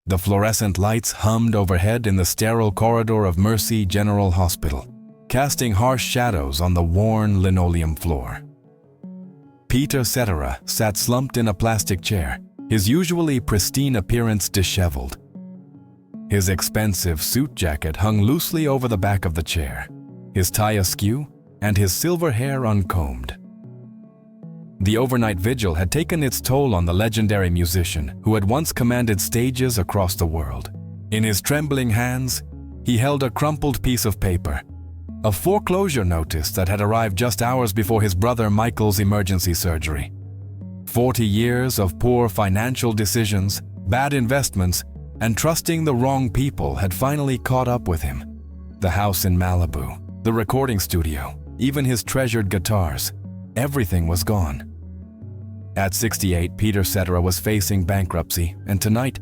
The fluorescent lights hummed overhead in the sterile corridor of Mercy General Hospital, casting harsh shadows on the worn linoleum floor. Peter Cetera sat slumped in a plastic chair, his usually pristine appearance disheveled. His expensive suit jacket hung loosely over the back of the chair, his tie askew and his silver hair uncombed. The overnight vigil had taken its toll on the legendary musician who had once commanded stages across the world. In his trembling hands, he held a crumpled piece of paper, a foreclosure notice that had arrived just hours before his brother Michael's emergency surgery. 40 years of poor financial decisions, bad investments, and trusting the wrong people had finally caught up with him. The house in Malibu, the recording studio, even his treasured guitars, everything was gone. At 68, Peter Cetera was facing bankruptcy, and tonight,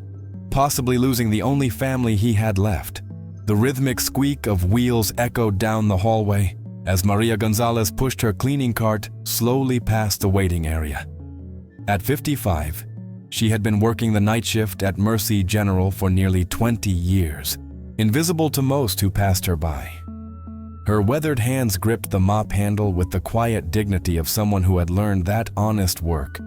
possibly losing the only family he had left. The rhythmic squeak of wheels echoed down the hallway as Maria Gonzalez pushed her cleaning cart slowly past the waiting area. At 55, she had been working the night shift at Mercy General for nearly 20 years, invisible to most who passed her by. Her weathered hands gripped the mop handle with the quiet dignity of someone who had learned that honest work,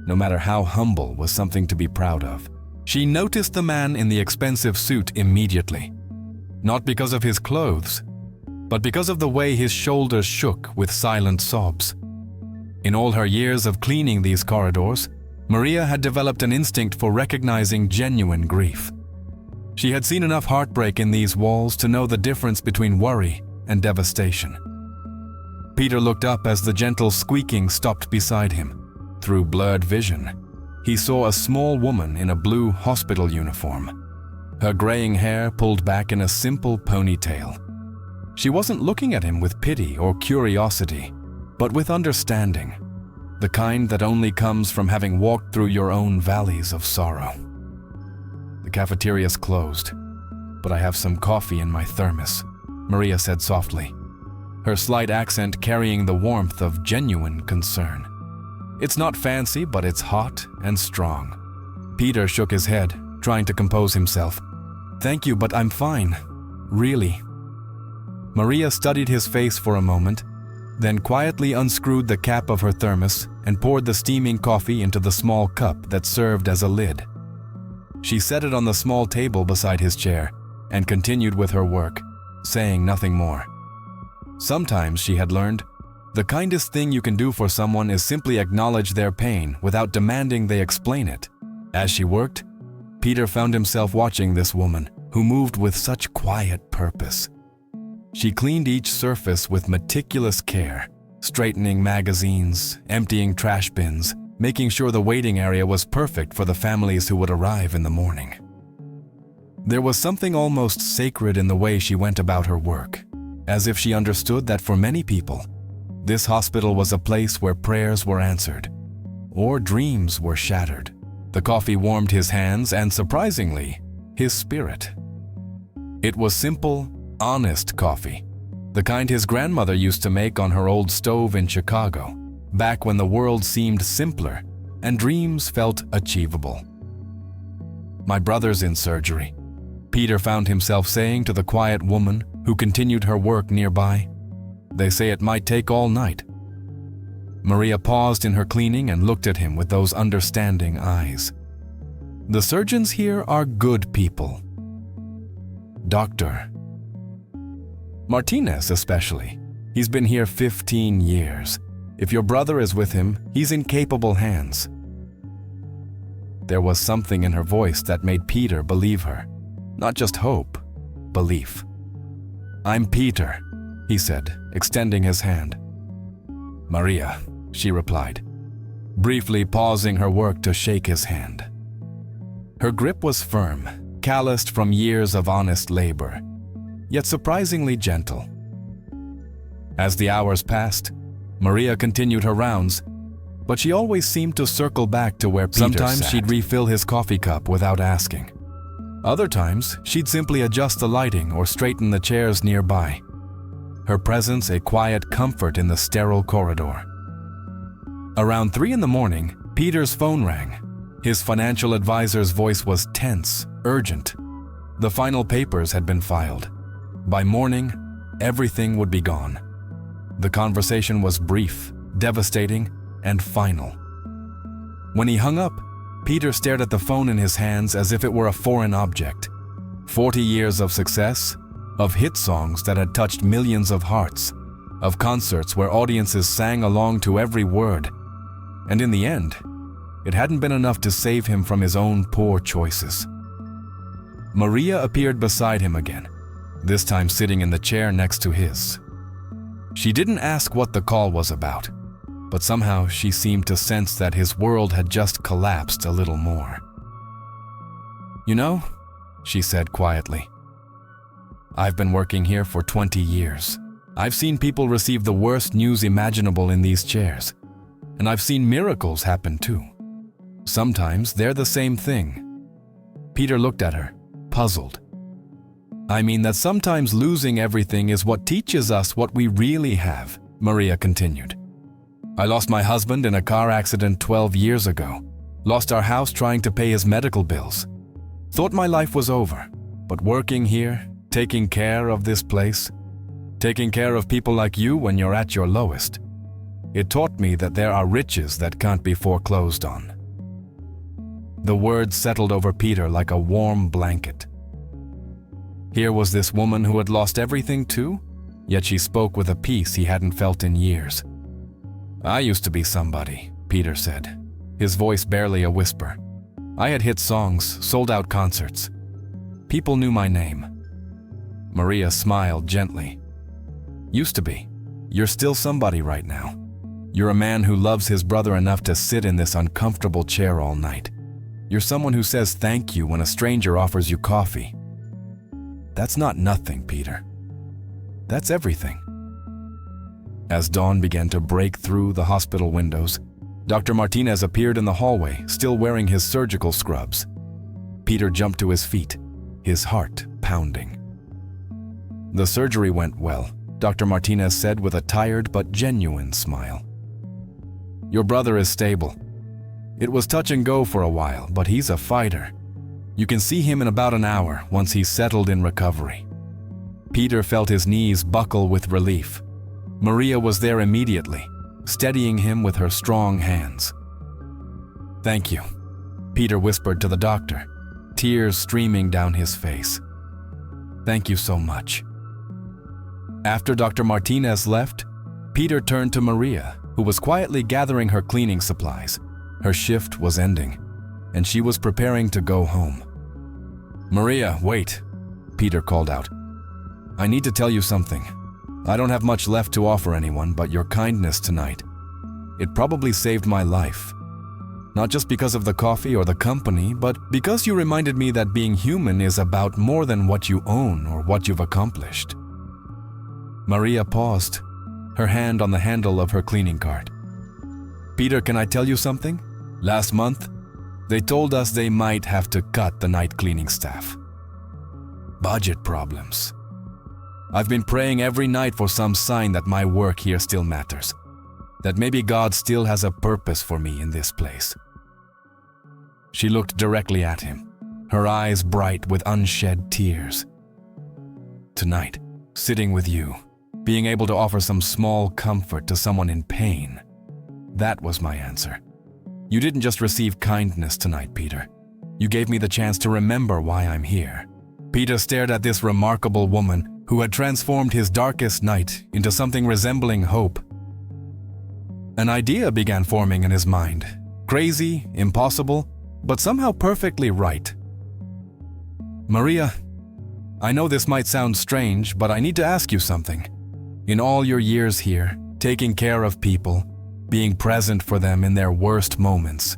no matter how humble, was something to be proud of. She noticed the man in the expensive suit immediately, not because of his clothes, but because of the way his shoulders shook with silent sobs. In all her years of cleaning these corridors, Maria had developed an instinct for recognizing genuine grief. She had seen enough heartbreak in these walls to know the difference between worry and devastation. Peter looked up as the gentle squeaking stopped beside him. Through blurred vision, he saw a small woman in a blue hospital uniform, her graying hair pulled back in a simple ponytail. She wasn't looking at him with pity or curiosity, but with understanding, the kind that only comes from having walked through your own valleys of sorrow. "The cafeteria's closed, but I have some coffee in my thermos," Maria said softly, her slight accent carrying the warmth of genuine concern. "It's not fancy, but it's hot and strong." Peter shook his head, trying to compose himself. "Thank you, but I'm fine. Really." Maria studied his face for a moment, then quietly unscrewed the cap of her thermos and poured the steaming coffee into the small cup that served as a lid. She set it on the small table beside his chair and continued with her work, saying nothing more. Sometimes, she had learned, the kindest thing you can do for someone is simply acknowledge their pain without demanding they explain it. As she worked, Peter found himself watching this woman who moved with such quiet purpose. She cleaned each surface with meticulous care, straightening magazines, emptying trash bins, making sure the waiting area was perfect for the families who would arrive in the morning. There was something almost sacred in the way she went about her work, as if she understood that for many people, this hospital was a place where prayers were answered, or dreams were shattered. The coffee warmed his hands and, surprisingly, his spirit. It was simple, honest coffee, the kind his grandmother used to make on her old stove in Chicago, back when the world seemed simpler and dreams felt achievable. "My brother's in surgery," Peter found himself saying to the quiet woman who continued her work nearby. "They say it might take all night." Maria paused in her cleaning and looked at him with those understanding eyes. "The surgeons here are good people. Doctor Martinez especially. He's been here 15 years. If your brother is with him, he's in capable hands." There was something in her voice that made Peter believe her. Not just hope, belief. "I'm Peter," he said, extending his hand. "Maria," she replied, briefly pausing her work to shake his hand. Her grip was firm, calloused from years of honest labor, yet surprisingly gentle. As the hours passed, Maria continued her rounds, but she always seemed to circle back to where Peter sat. Sometimes she'd refill his coffee cup without asking. Other times, she'd simply adjust the lighting or straighten the chairs nearby. Her presence a quiet comfort in the sterile corridor. Around 3 in the morning, Peter's phone rang. His financial advisor's voice was tense urgent. The final papers had been filed. By morning, everything would be gone. The conversation was brief, devastating, and final. When he hung up, Peter stared at the phone in his hands as if it were a foreign object. 40 years of success, of hit songs that had touched millions of hearts, of concerts where audiences sang along to every word. And in the end, it hadn't been enough to save him from his own poor choices. Maria appeared beside him again, this time sitting in the chair next to his. She didn't ask what the call was about, but somehow she seemed to sense that his world had just collapsed a little more. "You know," she said quietly, "I've been working here for 20 years. I've seen people receive the worst news imaginable in these chairs, and I've seen miracles happen too. Sometimes they're the same thing." Peter looked at her, puzzled. "I mean that sometimes losing everything is what teaches us what we really have," Maria continued. "I lost my husband in a car accident 12 years ago, lost our house trying to pay his medical bills. Thought my life was over, but working here, taking care of this place, taking care of people like you when you're at your lowest, it taught me that there are riches that can't be foreclosed on." The words settled over Peter like a warm blanket. Here was this woman who had lost everything too, yet she spoke with a peace he hadn't felt in years. "I used to be somebody," Peter said, his voice barely a whisper. "I had hit songs, sold out concerts. People knew my name." Maria smiled gently. "Used to be. You're still somebody right now. You're a man who loves his brother enough to sit in this uncomfortable chair all night. You're someone who says thank you when a stranger offers you coffee. That's not nothing, Peter. That's everything." As dawn began to break through the hospital windows, Dr. Martinez appeared in the hallway, still wearing his surgical scrubs. Peter jumped to his feet, his heart pounding. "The surgery went well," Dr. Martinez said with a tired but genuine smile. "Your brother is stable. It was touch and go for a while, but he's a fighter. You can see him in about an hour once he's settled in recovery." Peter felt his knees buckle with relief. Maria was there immediately, steadying him with her strong hands. "Thank you," Peter whispered to the doctor, tears streaming down his face. "Thank you so much." After Dr. Martinez left, Peter turned to Maria, who was quietly gathering her cleaning supplies. Her shift was ending, and she was preparing to go home. "Maria, wait," Peter called out. "I need to tell you something. I don't have much left to offer anyone, but your kindness tonight. It probably saved my life. Not just because of the coffee or the company, but because you reminded me that being human is about more than what you own or what you've accomplished." Maria paused, her hand on the handle of her cleaning cart. "Peter, can I tell you something? Last month, they told us they might have to cut the night cleaning staff. Budget problems. I've been praying every night for some sign that my work here still matters, that maybe God still has a purpose for me in this place." She looked directly at him, her eyes bright with unshed tears. "Tonight, sitting with you, being able to offer some small comfort to someone in pain, that was my answer. You didn't just receive kindness tonight, Peter. You gave me the chance to remember why I'm here." Peter stared at this remarkable woman who had transformed his darkest night into something resembling hope. An idea began forming in his mind. Crazy, impossible, but somehow perfectly right. "Maria, I know this might sound strange, but I need to ask you something. In all your years here, taking care of people, being present for them in their worst moments,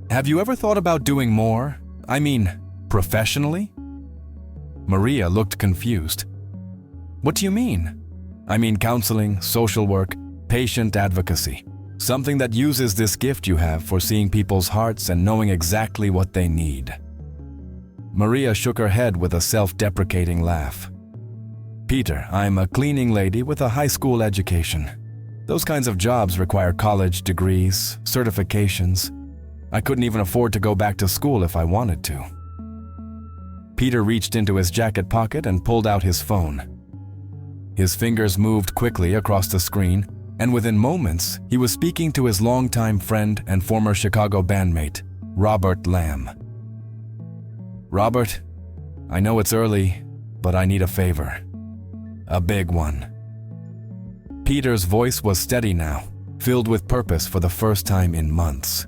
have you ever thought about doing more? I mean, professionally?" Maria looked confused. "What do you mean?" "I mean counseling, social work, patient advocacy. Something that uses this gift you have for seeing people's hearts and knowing exactly what they need." Maria shook her head with a self-deprecating laugh. "Peter, I'm a cleaning lady with a high school education. Those kinds of jobs require college degrees, certifications. I couldn't even afford to go back to school if I wanted to." Peter reached into his jacket pocket and pulled out his phone. His fingers moved quickly across the screen, and within moments, he was speaking to his longtime friend and former Chicago bandmate, Robert Lamb. "Robert, I know it's early, but I need a favor. A big one." Peter's voice was steady now, filled with purpose for the first time in months.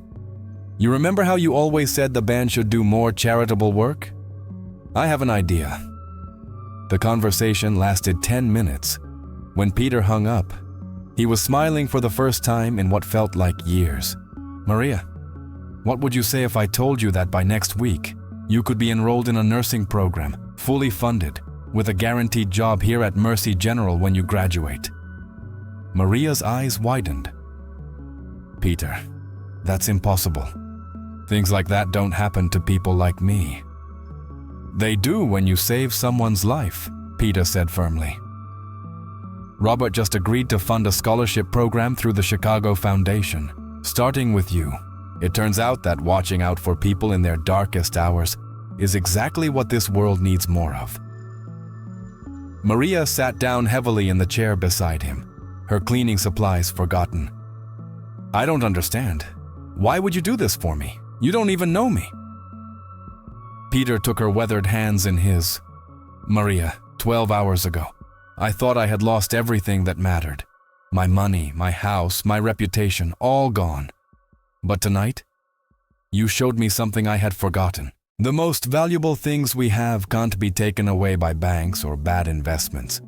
"You remember how you always said the band should do more charitable work? I have an idea." The conversation lasted 10 minutes. When Peter hung up, he was smiling for the first time in what felt like years. "Maria, what would you say if I told you that by next week, you could be enrolled in a nursing program, fully funded, with a guaranteed job here at Mercy General when you graduate?" Maria's eyes widened. "Peter, that's impossible. Things like that don't happen to people like me." "They do when you save someone's life," Peter said firmly. "Robert just agreed to fund a scholarship program through the Chicago Foundation, starting with you. It turns out that watching out for people in their darkest hours is exactly what this world needs more of." Maria sat down heavily in the chair beside him, her cleaning supplies forgotten. "I don't understand. Why would you do this for me? You don't even know me." Peter took her weathered hands in his. "Maria, 12 hours ago, I thought I had lost everything that mattered. My money, my house, my reputation, all gone. But tonight, you showed me something I had forgotten. The most valuable things we have can't be taken away by banks or bad investments.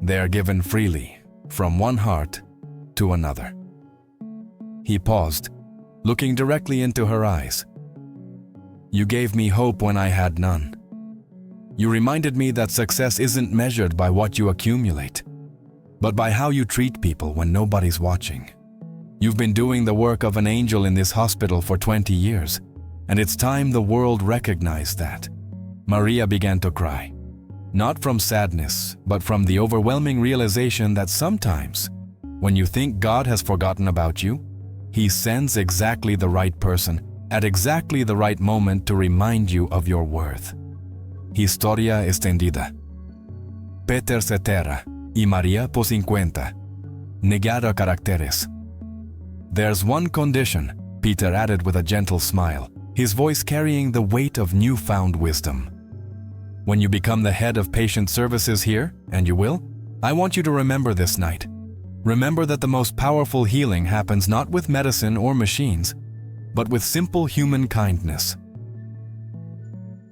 They are given freely, from one heart to another." He paused, looking directly into her eyes. "You gave me hope when I had none. You reminded me that success isn't measured by what you accumulate, but by how you treat people when nobody's watching. You've been doing the work of an angel in this hospital for 20 years, and it's time the world recognized that." Maria began to cry, not from sadness, but from the overwhelming realization that sometimes, when you think God has forgotten about you, He sends exactly the right person at exactly the right moment to remind you of your worth. Historia extendida. Peter Cetera y Maria po 50. Negara caracteres. "There's one condition," Peter added with a gentle smile, his voice carrying the weight of newfound wisdom. "When you become the head of patient services here, and you will, I want you to remember this night. Remember that the most powerful healing happens not with medicine or machines, but with simple human kindness."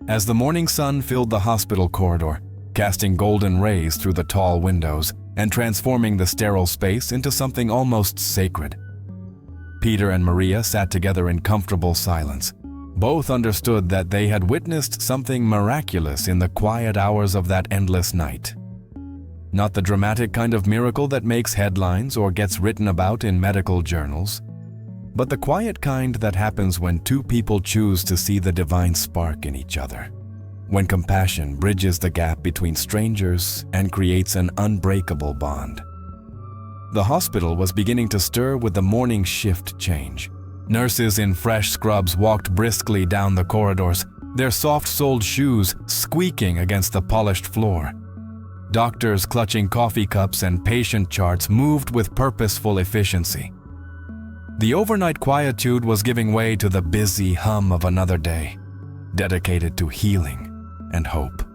As the morning sun filled the hospital corridor, casting golden rays through the tall windows and transforming the sterile space into something almost sacred, Peter and Maria sat together in comfortable silence. Both understood that they had witnessed something miraculous in the quiet hours of that endless night. Not the dramatic kind of miracle that makes headlines or gets written about in medical journals, but the quiet kind that happens when two people choose to see the divine spark in each other, when compassion bridges the gap between strangers and creates an unbreakable bond. The hospital was beginning to stir with the morning shift change. Nurses in fresh scrubs walked briskly down the corridors, their soft-soled shoes squeaking against the polished floor. Doctors clutching coffee cups and patient charts moved with purposeful efficiency. The overnight quietude was giving way to the busy hum of another day, dedicated to healing and hope.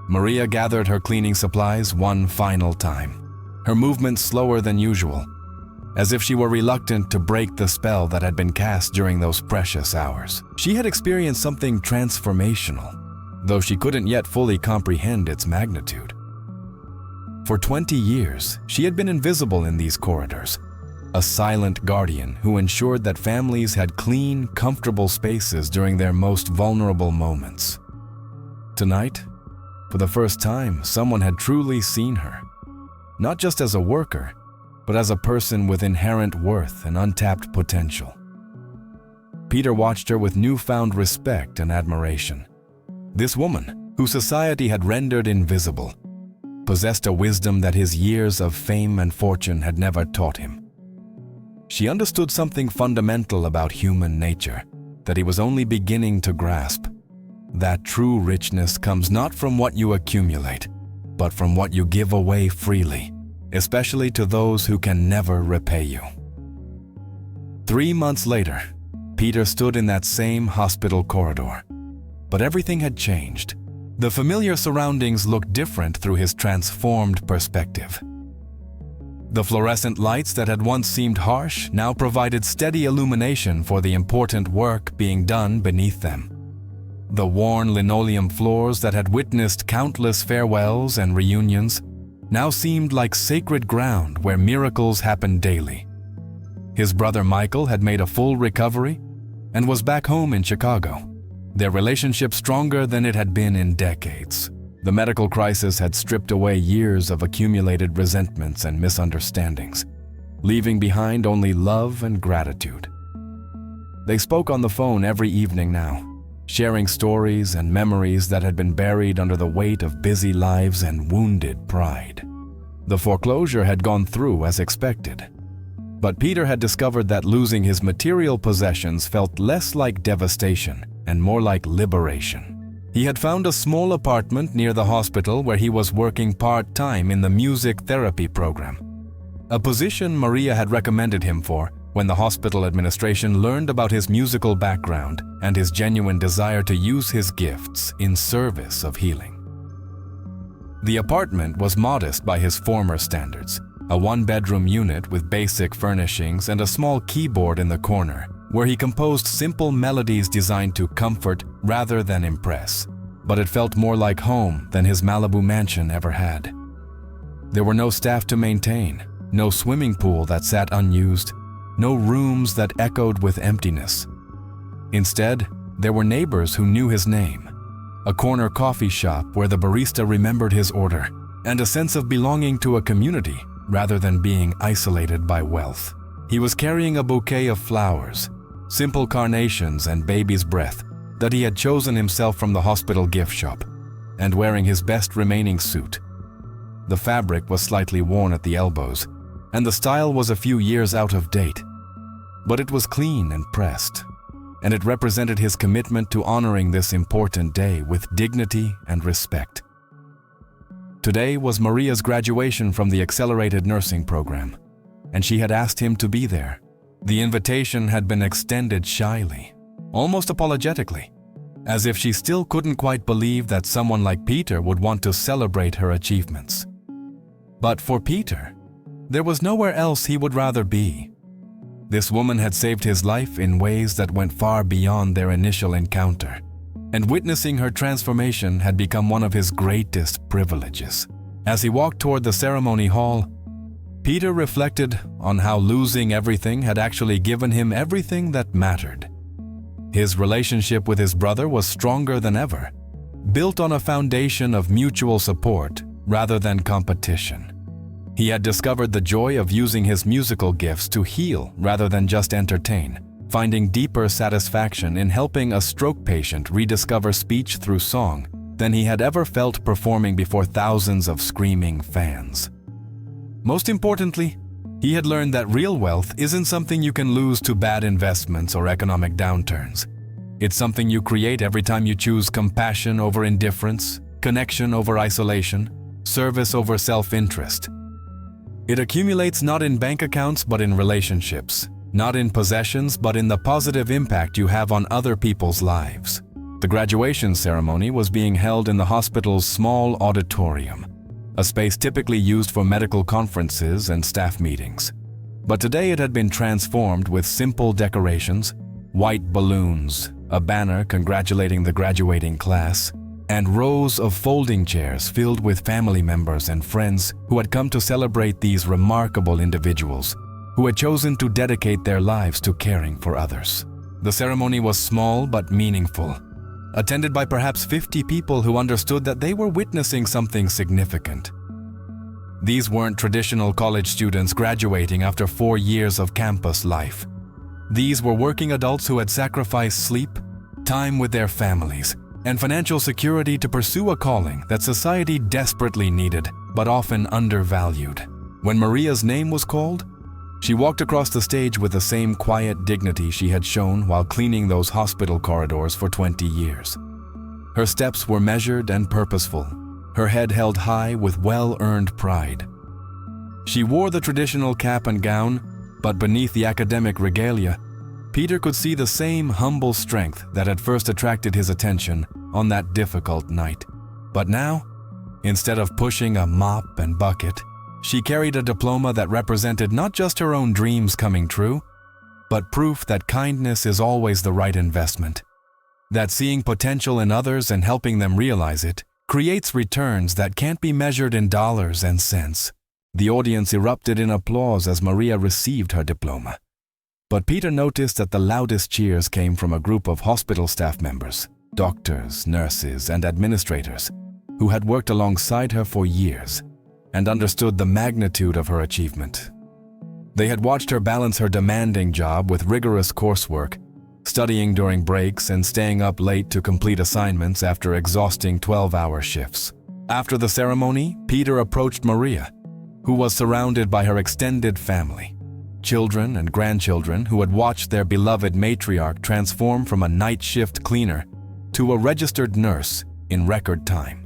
Maria gathered her cleaning supplies one final time, her movements slower than usual, as if she were reluctant to break the spell that had been cast during those precious hours. She had experienced something transformational, though she couldn't yet fully comprehend its magnitude. For 20 years, she had been invisible in these corridors, a silent guardian who ensured that families had clean, comfortable spaces during their most vulnerable moments. Tonight, for the first time, someone had truly seen her, not just as a worker, but as a person with inherent worth and untapped potential. Peter watched her with newfound respect and admiration. This woman, who society had rendered invisible, possessed a wisdom that his years of fame and fortune had never taught him. She understood something fundamental about human nature that he was only beginning to grasp. that true richness comes not from what you accumulate, but from what you give away freely, especially to those who can never repay you. 3 months later, Peter stood in that same hospital corridor. But everything had changed. The familiar surroundings looked different through his transformed perspective. The fluorescent lights that had once seemed harsh now provided steady illumination for the important work being done beneath them. The worn linoleum floors that had witnessed countless farewells and reunions now seemed like sacred ground where miracles happened daily. His brother Michael had made a full recovery and was back home in Chicago, their relationship stronger than it had been in decades. The medical crisis had stripped away years of accumulated resentments and misunderstandings, leaving behind only love and gratitude. They spoke on the phone every evening now, sharing stories and memories that had been buried under the weight of busy lives and wounded pride. The foreclosure had gone through as expected, but Peter had discovered that losing his material possessions felt less like devastation and more like liberation. He had found a small apartment near the hospital where he was working part-time in the music therapy program, a position Maria had recommended him for when the hospital administration learned about his musical background and his genuine desire to use his gifts in service of healing. The apartment was modest by his former standards, a one-bedroom unit with basic furnishings and a small keyboard in the corner, where he composed simple melodies designed to comfort rather than impress. But it felt more like home than his Malibu mansion ever had. There were no staff to maintain, no swimming pool that sat unused, no rooms that echoed with emptiness. Instead, there were neighbors who knew his name, a corner coffee shop where the barista remembered his order, and a sense of belonging to a community rather than being isolated by wealth. He was carrying a bouquet of flowers, simple carnations and baby's breath that he had chosen himself from the hospital gift shop, and wearing his best remaining suit. The fabric was slightly worn at the elbows, and the style was a few years out of date, but it was clean and pressed, and it represented his commitment to honoring this important day with dignity and respect. Today was Maria's graduation from the accelerated nursing program, and she had asked him to be there. The invitation had been extended shyly, almost apologetically, as if she still couldn't quite believe that someone like Peter would want to celebrate her achievements. But for Peter, there was nowhere else he would rather be. This woman had saved his life in ways that went far beyond their initial encounter, and witnessing her transformation had become one of his greatest privileges. As he walked toward the ceremony hall, Peter reflected on how losing everything had actually given him everything that mattered. His relationship with his brother was stronger than ever, built on a foundation of mutual support rather than competition. He had discovered the joy of using his musical gifts to heal rather than just entertain, finding deeper satisfaction in helping a stroke patient rediscover speech through song than he had ever felt performing before thousands of screaming fans. Most importantly, he had learned that real wealth isn't something you can lose to bad investments or economic downturns. It's something you create every time you choose compassion over indifference, connection over isolation, service over self-interest. It accumulates not in bank accounts but in relationships, not in possessions but in the positive impact you have on other people's lives. The graduation ceremony was being held in the hospital's small auditorium, a space typically used for medical conferences and staff meetings. But today it had been transformed with simple decorations, white balloons, a banner congratulating the graduating class, and rows of folding chairs filled with family members and friends who had come to celebrate these remarkable individuals who had chosen to dedicate their lives to caring for others. The ceremony was small but meaningful, attended by perhaps 50 people who understood that they were witnessing something significant. These weren't traditional college students graduating after 4 years of campus life. These were working adults who had sacrificed sleep, time with their families, and financial security to pursue a calling that society desperately needed but often undervalued. When Maria's name was called, she walked across the stage with the same quiet dignity she had shown while cleaning those hospital corridors for 20 years. Her steps were measured and purposeful, her head held high with well-earned pride. She wore the traditional cap and gown, but beneath the academic regalia, Peter could see the same humble strength that had first attracted his attention on that difficult night. But now, instead of pushing a mop and bucket, she carried a diploma that represented not just her own dreams coming true, but proof that kindness is always the right investment. That seeing potential in others and helping them realize it creates returns that can't be measured in dollars and cents. The audience erupted in applause as Maria received her diploma. But Peter noticed that the loudest cheers came from a group of hospital staff members, doctors, nurses, and administrators who had worked alongside her for years and understood the magnitude of her achievement. They had watched her balance her demanding job with rigorous coursework, studying during breaks and staying up late to complete assignments after exhausting 12-hour shifts. After the ceremony, Peter approached Maria, who was surrounded by her extended family, children and grandchildren who had watched their beloved matriarch transform from a night shift cleaner to a registered nurse in record time.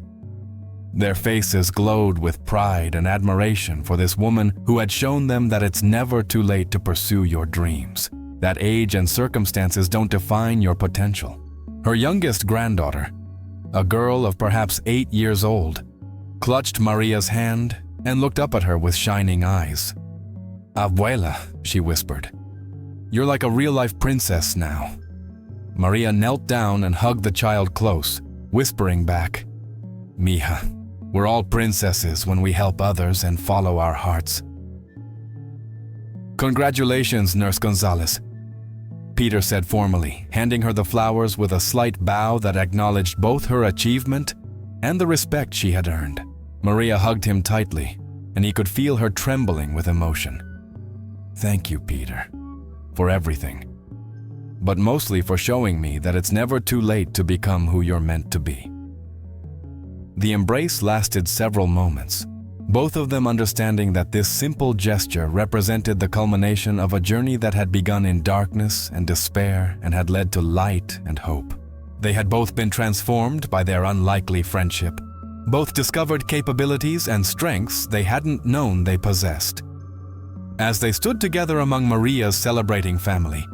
Their faces glowed with pride and admiration for this woman who had shown them that it's never too late to pursue your dreams, that age and circumstances don't define your potential. Her youngest granddaughter, a girl of perhaps 8 years old, clutched Maria's hand and looked up at her with shining eyes. "Abuela," she whispered, "you're like a real-life princess now." Maria knelt down and hugged the child close, whispering back, "Mija, we're all princesses when we help others and follow our hearts." "Congratulations, Nurse Gonzalez," Peter said formally, handing her the flowers with a slight bow that acknowledged both her achievement and the respect she had earned. Maria hugged him tightly, and he could feel her trembling with emotion. "Thank you, Peter, for everything, but mostly for showing me that it's never too late to become who you're meant to be." The embrace lasted several moments, both of them understanding that this simple gesture represented the culmination of a journey that had begun in darkness and despair and had led to light and hope. They had both been transformed by their unlikely friendship. Both discovered capabilities and strengths they hadn't known they possessed. As they stood together among Maria's celebrating family,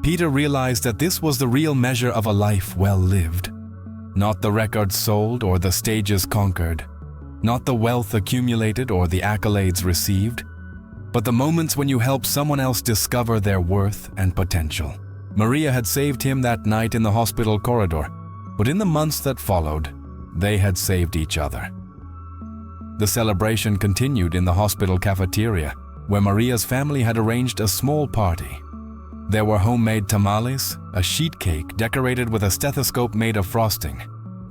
Peter realized that this was the real measure of a life well lived. Not the records sold or the stages conquered, not the wealth accumulated or the accolades received, but the moments when you help someone else discover their worth and potential. Maria had saved him that night in the hospital corridor, but in the months that followed, they had saved each other. The celebration continued in the hospital cafeteria, where Maria's family had arranged a small party. There were homemade tamales, a sheet cake decorated with a stethoscope made of frosting,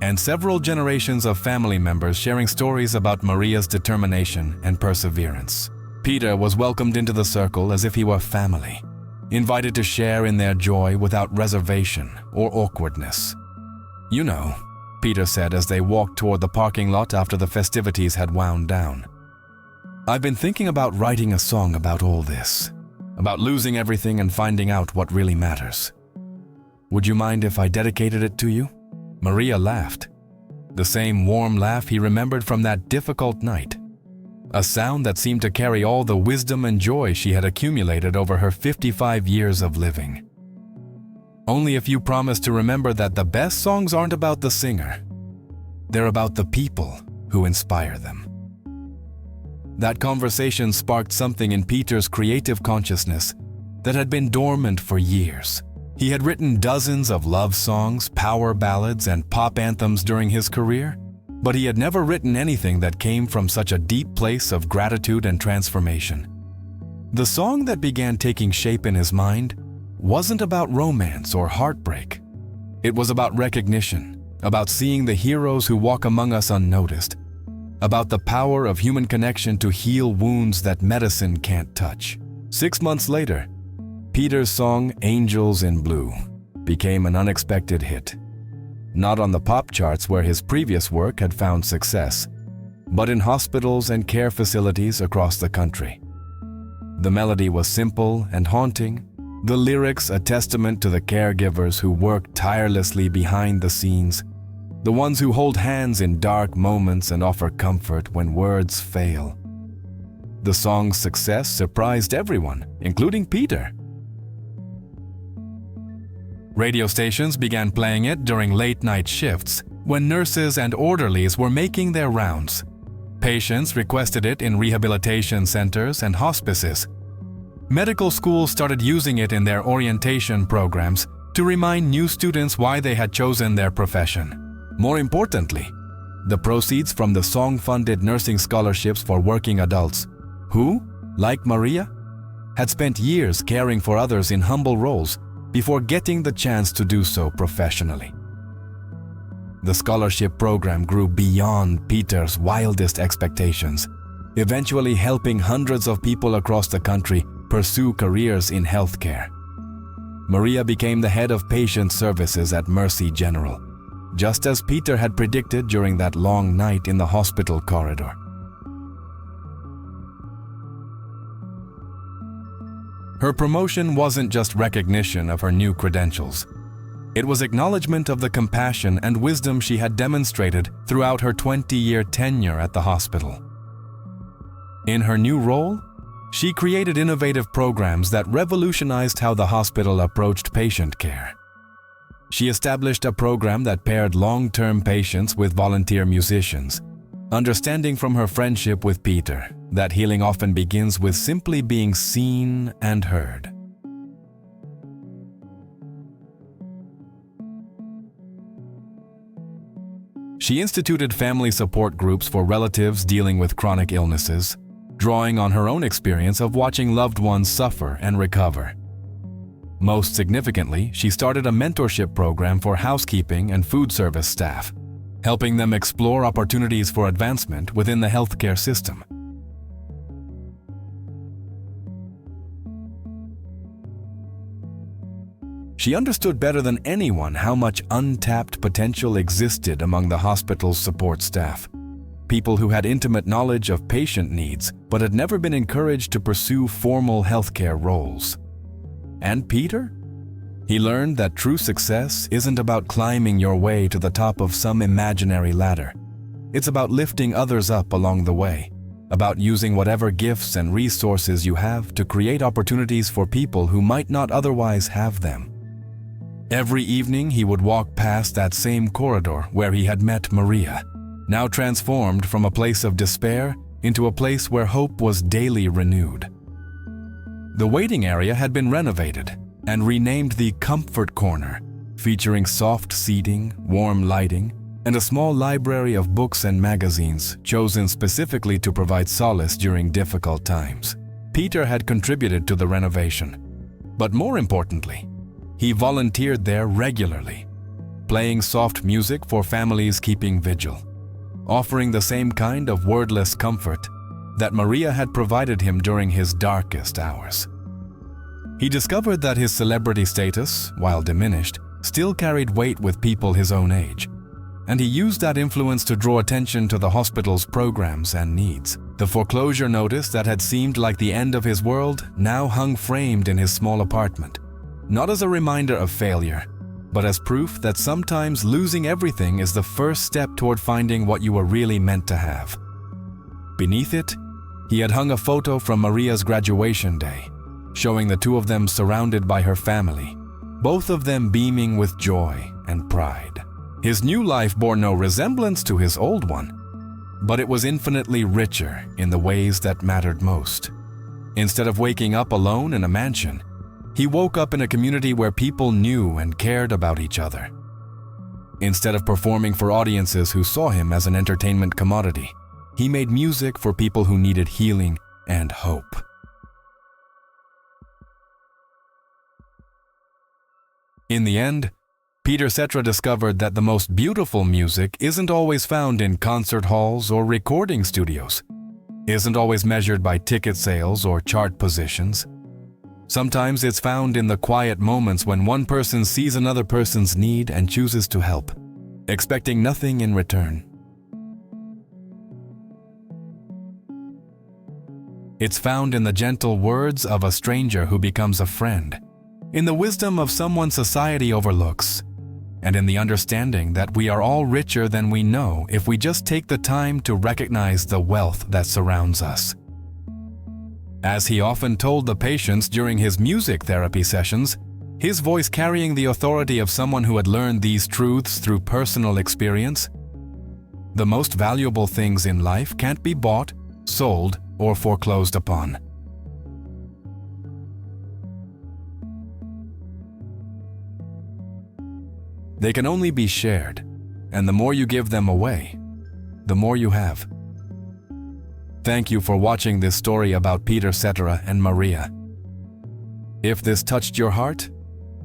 and several generations of family members sharing stories about Maria's determination and perseverance. Peter was welcomed into the circle as if he were family, invited to share in their joy without reservation or awkwardness. "You know," Peter said as they walked toward the parking lot after the festivities had wound down, "I've been thinking about writing a song about all this, about losing everything and finding out what really matters. Would you mind if I dedicated it to you?" Maria laughed, the same warm laugh he remembered from that difficult night, a sound that seemed to carry all the wisdom and joy she had accumulated over her 55 years of living. "Only if you promise to remember that the best songs aren't about the singer. They're about the people who inspire them." That conversation sparked something in Peter's creative consciousness that had been dormant for years. He had written dozens of love songs, power ballads, and pop anthems during his career, but he had never written anything that came from such a deep place of gratitude and transformation. The song that began taking shape in his mind wasn't about romance or heartbreak. It was about recognition, about seeing the heroes who walk among us unnoticed, about the power of human connection to heal wounds that medicine can't touch. 6 months later, Peter's song "Angels in Blue" became an unexpected hit. Not on the pop charts where his previous work had found success, but in hospitals and care facilities across the country. The melody was simple and haunting, the lyrics a testament to the caregivers who worked tirelessly behind the scenes, the ones who hold hands in dark moments and offer comfort when words fail. The song's success surprised everyone, including Peter. Radio stations began playing it during late-night shifts when nurses and orderlies were making their rounds. Patients requested it in rehabilitation centers and hospices. Medical schools started using it in their orientation programs to remind new students why they had chosen their profession. More importantly, the proceeds from the song funded nursing scholarships for working adults who, like Maria, had spent years caring for others in humble roles before getting the chance to do so professionally. The scholarship program grew beyond Peter's wildest expectations, eventually helping hundreds of people across the country pursue careers in healthcare. Maria became the head of patient services at Mercy General, just as Peter had predicted during that long night in the hospital corridor. Her promotion wasn't just recognition of her new credentials. It was acknowledgement of the compassion and wisdom she had demonstrated throughout her 20-year tenure at the hospital. In her new role, she created innovative programs that revolutionized how the hospital approached patient care. She established a program that paired long-term patients with volunteer musicians, understanding from her friendship with Peter that healing often begins with simply being seen and heard. She instituted family support groups for relatives dealing with chronic illnesses, drawing on her own experience of watching loved ones suffer and recover. Most significantly, she started a mentorship program for housekeeping and food service staff, helping them explore opportunities for advancement within the healthcare system. She understood better than anyone how much untapped potential existed among the hospital's support staff. People who had intimate knowledge of patient needs but had never been encouraged to pursue formal healthcare roles. And Peter? He learned that true success isn't about climbing your way to the top of some imaginary ladder. It's about lifting others up along the way, about using whatever gifts and resources you have to create opportunities for people who might not otherwise have them. Every evening he would walk past that same corridor where he had met Maria, now transformed from a place of despair into a place where hope was daily renewed. The waiting area had been renovated and renamed the Comfort Corner, featuring soft seating, warm lighting, and a small library of books and magazines chosen specifically to provide solace during difficult times. Peter had contributed to the renovation, but more importantly, he volunteered there regularly, playing soft music for families keeping vigil, offering the same kind of wordless comfort that Maria had provided him during his darkest hours. He discovered that his celebrity status, while diminished, still carried weight with people his own age, and he used that influence to draw attention to the hospital's programs and needs. The foreclosure notice that had seemed like the end of his world now hung framed in his small apartment, not as a reminder of failure, but as proof that sometimes losing everything is the first step toward finding what you were really meant to have. Beneath it, he had hung a photo from Maria's graduation day, showing the two of them surrounded by her family, both of them beaming with joy and pride. His new life bore no resemblance to his old one, but it was infinitely richer in the ways that mattered most. Instead of waking up alone in a mansion, he woke up in a community where people knew and cared about each other. Instead of performing for audiences who saw him as an entertainment commodity, he made music for people who needed healing and hope. In the end, Peter Cetera discovered that the most beautiful music isn't always found in concert halls or recording studios, isn't always measured by ticket sales or chart positions. Sometimes it's found in the quiet moments when one person sees another person's need and chooses to help, expecting nothing in return. It's found in the gentle words of a stranger who becomes a friend, in the wisdom of someone society overlooks, and in the understanding that we are all richer than we know if we just take the time to recognize the wealth that surrounds us. As he often told the patients during his music therapy sessions, his voice carrying the authority of someone who had learned these truths through personal experience, the most valuable things in life can't be bought, sold, or foreclosed upon. They can only be shared, and the more you give them away, the more you have. Thank you for watching this story about Peter Cetera and Maria. If this touched your heart,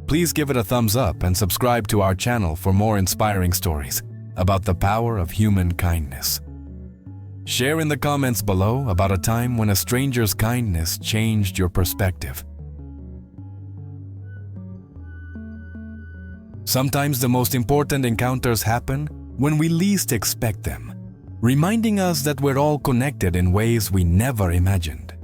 please give it a thumbs up and subscribe to our channel for more inspiring stories about the power of human kindness. Share in the comments below about a time when a stranger's kindness changed your perspective. Sometimes the most important encounters happen when we least expect them, reminding us that we're all connected in ways we never imagined.